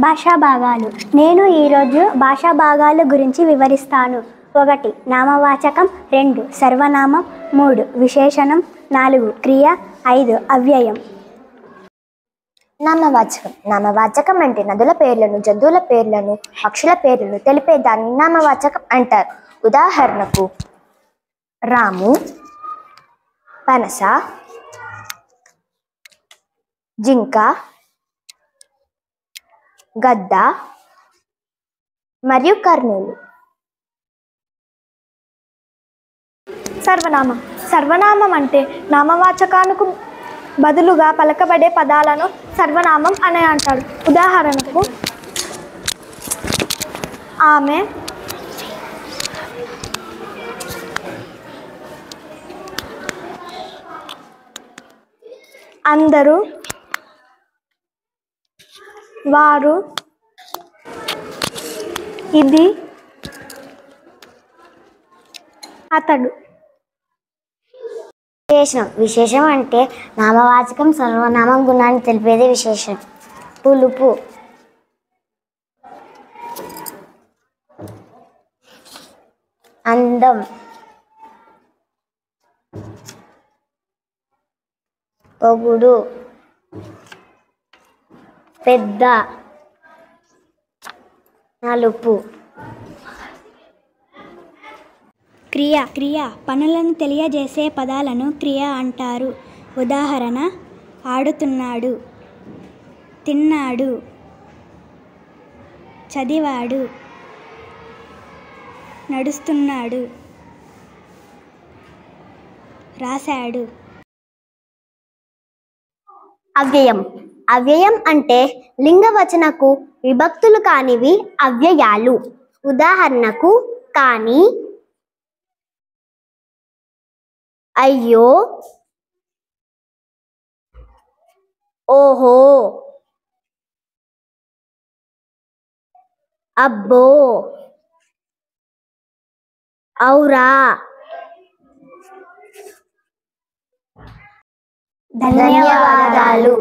భాషా భాగాలు. నేను ఈరోజు భాషా భాగాల గురించి వివరిస్తాను. 1 నామవాచకం, 2 సర్వనామం, 3 విశేషణం, 4 క్రియ, 5 అవ్యయం. నామవాచకం. నామవాచకం అంటే నదుల పేర్లను, జంతువుల పేర్లను, పక్షుల పేర్లను తెలిపే దాన్ని నామవాచకం అంటారు. ఉదాహరణకు రాము, పనస, జింక, గద్ద మరియు కర్నూలు. సర్వనామం. సర్వనామం అంటే నామవాచకానికి బదులుగా పలకబడే పదాలను సర్వనామం అని అంటారు. ఉదాహరణకు ఆమె, అందరూ, వారు, ఇది, అతడు. విశేషణం. విశేషం అంటే నామవాచకం సర్వనామం గుణాన్ని తెలిపేది విశేషణం. పులుపు, అందం, పొగుడు, పెద్ద, నలుపు. క్రియ పనులను తెలియజేసే పదాలను క్రియ అంటారు. ఉదాహరణ ఆడుతున్నాడు, తిన్నాడు, చదివాడు, నడుస్తున్నాడు, రాశాడు. అవ్యయం. అవ్యయం అంటే లింగవచనకు విభక్తులు కానివి అవ్యయాలు. ఉదాహరణకు కాని, అయ్యో, ఓహో, అబ్బో, ఔరా. ధన్యవాదాలు.